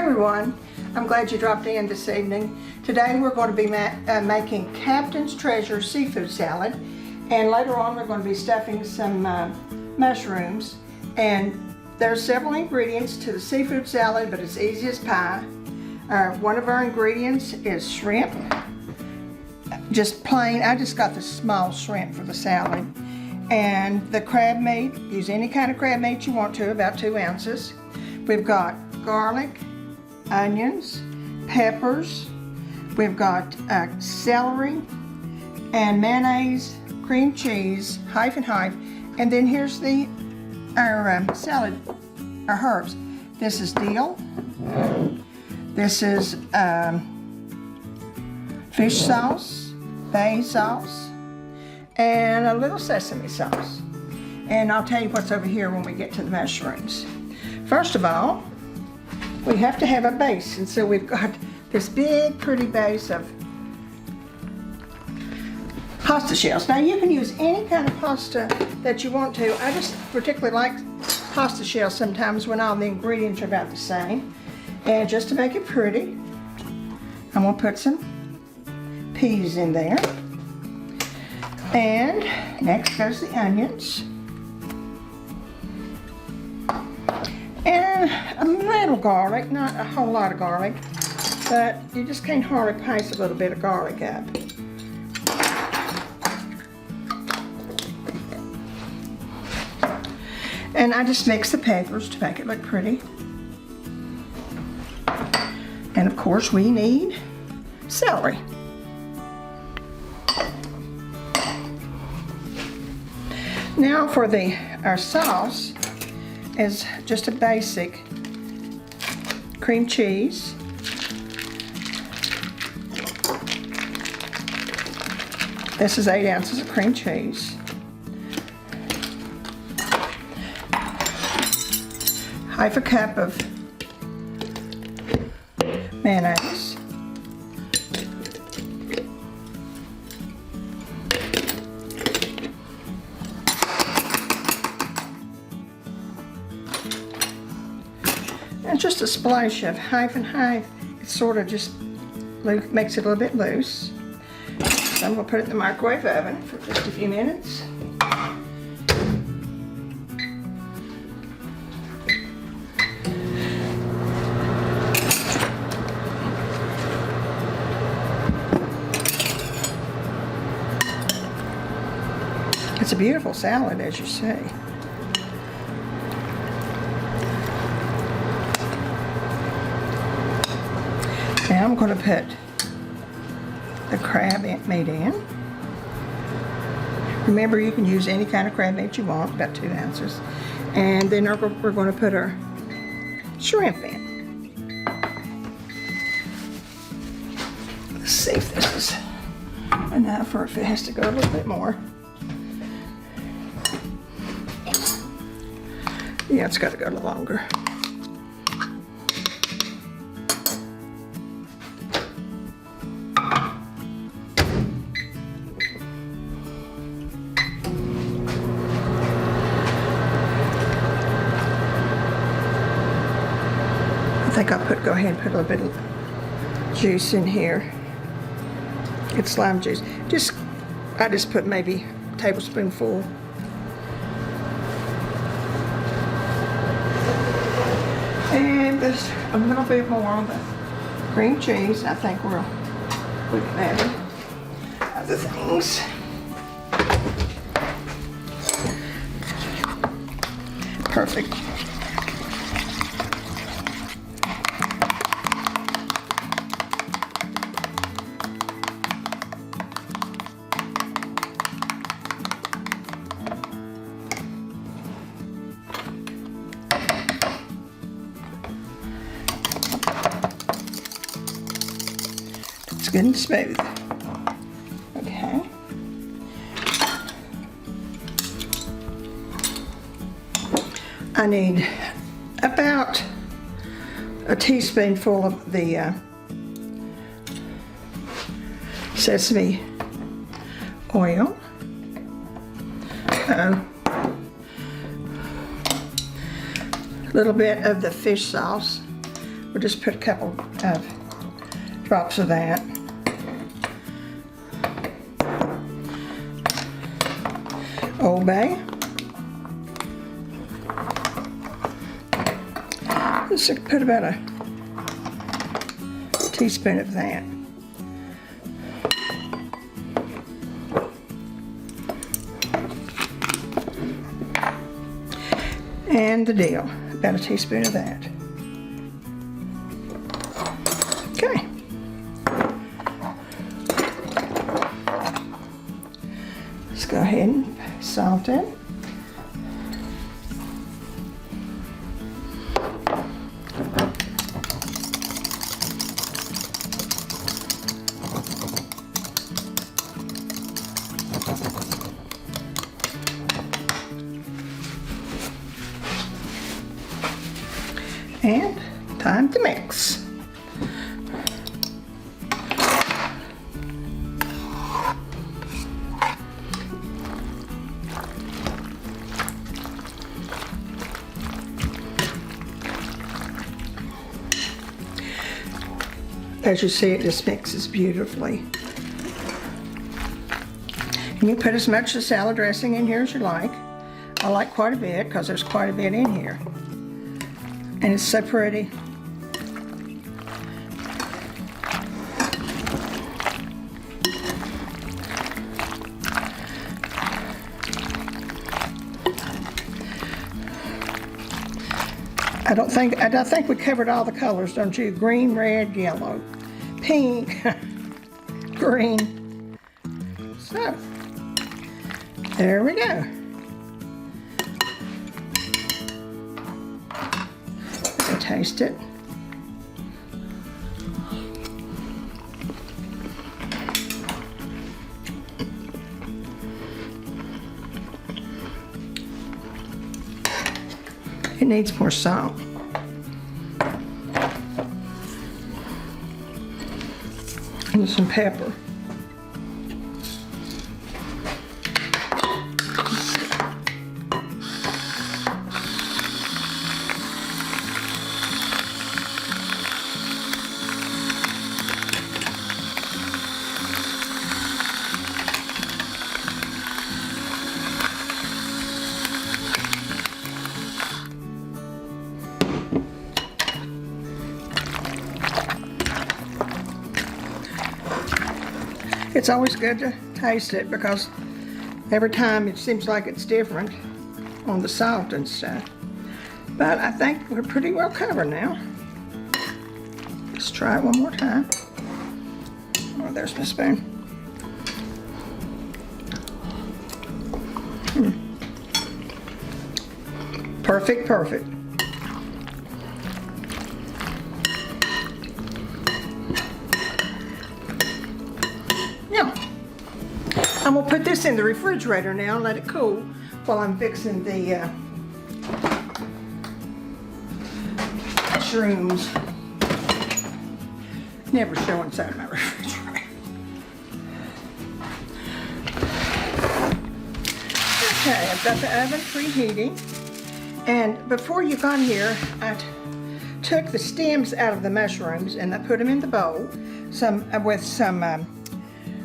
everyone, I'm glad you dropped in this evening. Today we're going to be making Captain's Treasure seafood salad, and later on we're going to be stuffing some mushrooms. And there's several ingredients to the seafood salad, but it's easy as pie. One of our ingredients is shrimp, just plain. I just got the small shrimp for the salad. And the crab meat, use any kind of crab meat you want to, about 2 ounces. We've got garlic, onions, peppers. We've got celery and mayonnaise, cream cheese, half and half. And then here's our salad, our herbs. This is dill. This is fish sauce, bay sauce, and a little sesame sauce. And I'll tell you what's over here when we get to the mushrooms. First of all, we have to have a base, and so we've got this big pretty base of pasta shells. Now you can use any kind of pasta that you want to. I just particularly like pasta shells sometimes when all the ingredients are about the same. And just to make it pretty, I'm gonna put some peas in there. And next goes the onions. And a little garlic, not a whole lot of garlic, but you just can't hardly pass a little bit of garlic up. And I just mix the peppers to make it look pretty. And of course we need celery. Now for our sauce is just a basic cream cheese. This is 8 ounces of cream cheese. Half a cup of mayonnaise. And just a splash of half and half. It sort of just makes it a little bit loose. So I'm going to put it in the microwave oven for just a few minutes. It's a beautiful salad, as you see. Now I'm going to put the crab meat in. Remember, you can use any kind of crab meat you want, about 2 ounces. And then we're going to put our shrimp in. Let's see if this is enough or if it has to go a little bit more. Yeah, it's got to go a little longer. I think I'll go ahead and put a little bit of juice in here. It's lime juice. I just put maybe a tablespoonful. And just a little bit more of the cream cheese. I think we can add other things. Perfect. It's good and smooth. Okay. I need about a teaspoonful of the sesame oil. A little bit of the fish sauce. We'll just put a couple of drops of that. Old Bay. Let's put about a teaspoon of that. And the dill, about a teaspoon of that. Okay. Let's go ahead and salt it. And time to mix. As you see, it just mixes beautifully. And you put as much of the salad dressing in here as you like. I like quite a bit because there's quite a bit in here. And it's so pretty. I don't think we covered all the colors, don't you? Green, red, yellow, pink, green. So, there we go. Taste it. It needs more salt. And some pepper. It's always good to taste it because every time it seems like it's different on the salt and stuff. But I think we're pretty well covered now. Let's try it one more time. Oh, there's my spoon. Perfect, perfect. I'm gonna put this in the refrigerator now and let it cool while I'm fixing the mushrooms. Never show inside my refrigerator. Okay, I've got the oven preheating, and before you got here, I took the stems out of the mushrooms and I put them in the bowl, with some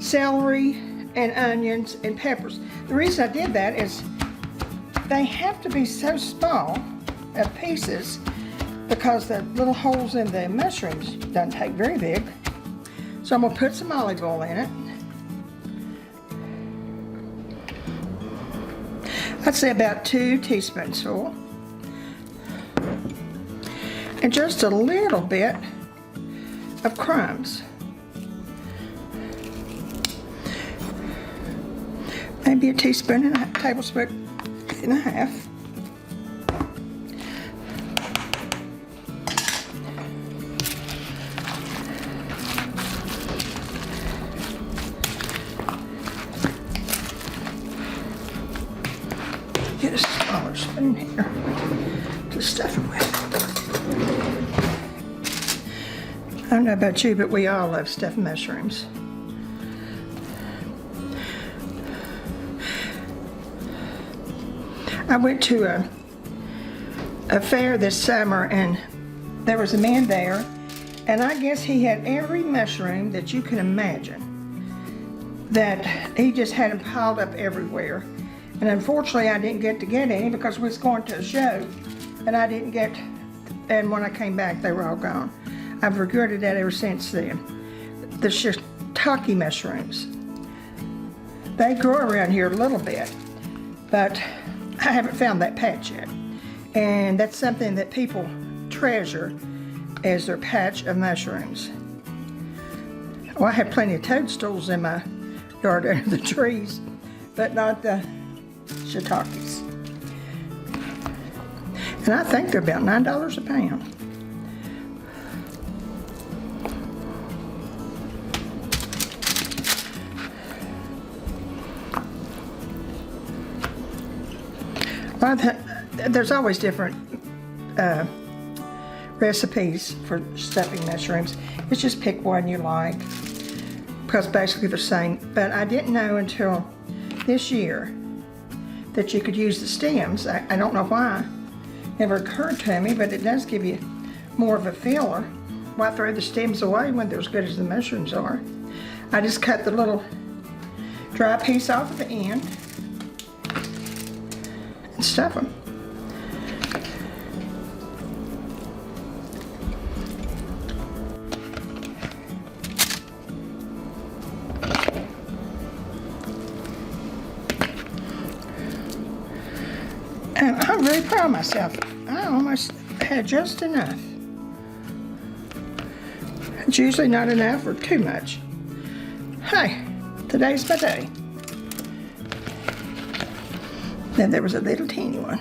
celery and onions and peppers. The reason I did that is they have to be so small of pieces because the little holes in the mushrooms don't take very big. So I'm gonna put some olive oil in it. I'd say about 2 teaspoons full. And just a little bit of crumbs. Maybe a teaspoon and a tablespoon and a half. Get a smaller spoon here to stuff it with. I don't know about you, but we all love stuffed mushrooms. I went to a fair this summer and there was a man there, and I guess he had every mushroom that you can imagine. That he just had them piled up everywhere. And unfortunately, I didn't get to get any because we was going to a show, and I didn't get, and when I came back, they were all gone. I've regretted that ever since then. The shiitake mushrooms. They grow around here a little bit, but I haven't found that patch yet. And that's something that people treasure as their patch of mushrooms. Well, I have plenty of toadstools in my yard under the trees, but not the shiitakes. And I think they're about $9 a pound. Well, there's always different recipes for stuffing mushrooms. It's just pick one you like, because basically they're saying, but I didn't know until this year that you could use the stems. I don't know why. Never occurred to me, but it does give you more of a filler. Why throw the stems away when they're as good as the mushrooms are? I just cut the little dry piece off at the end and stuff them. And I'm very proud of myself. I almost had just enough. It's usually not enough or too much. Hey, today's my day. Then there was a little teeny one.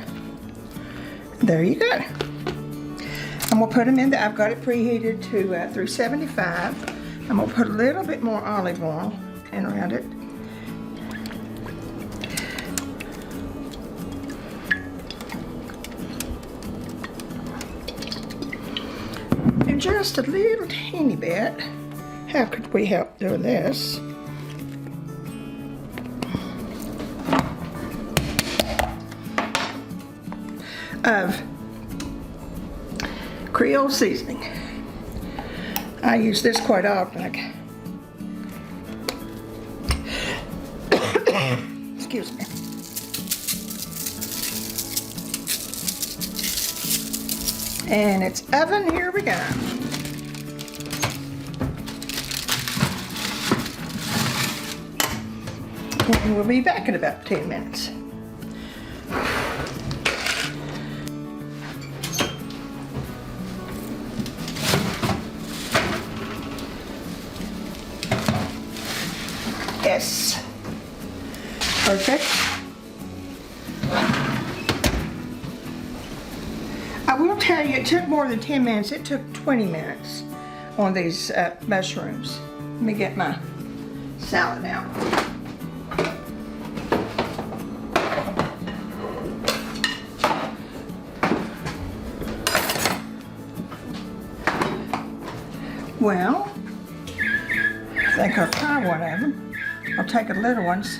There you go. I'm gonna put them in I've got it preheated to 375. I'm gonna put a little bit more olive oil in around it. And just a little teeny bit. How could we help doing this? Of Creole seasoning. I use this quite often. Excuse me. And it's oven, here we go. And we'll be back in about 10 minutes. Yes. Perfect. I will tell you, it took more than 10 minutes. It took 20 minutes on these mushrooms. Let me get my salad out. Well, I think I'll try one of them. I'll take the little ones.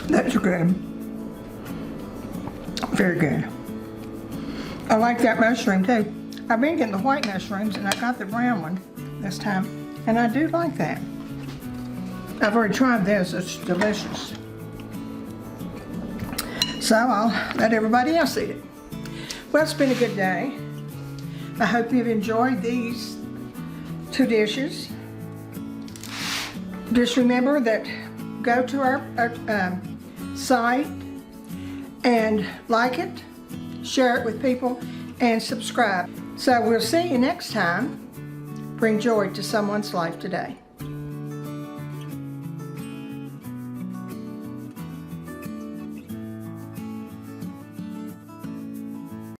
That's good. Very good. I like that mushroom too. I've been getting the white mushrooms and I got the brown one this time, and I do like that. I've already tried this, it's delicious. So I'll let everybody else eat it. Well, it's been a good day. I hope you've enjoyed these two dishes. Just remember that go to our site and like it, share it with people, and subscribe. So we'll see you next time. Bring joy to someone's life today.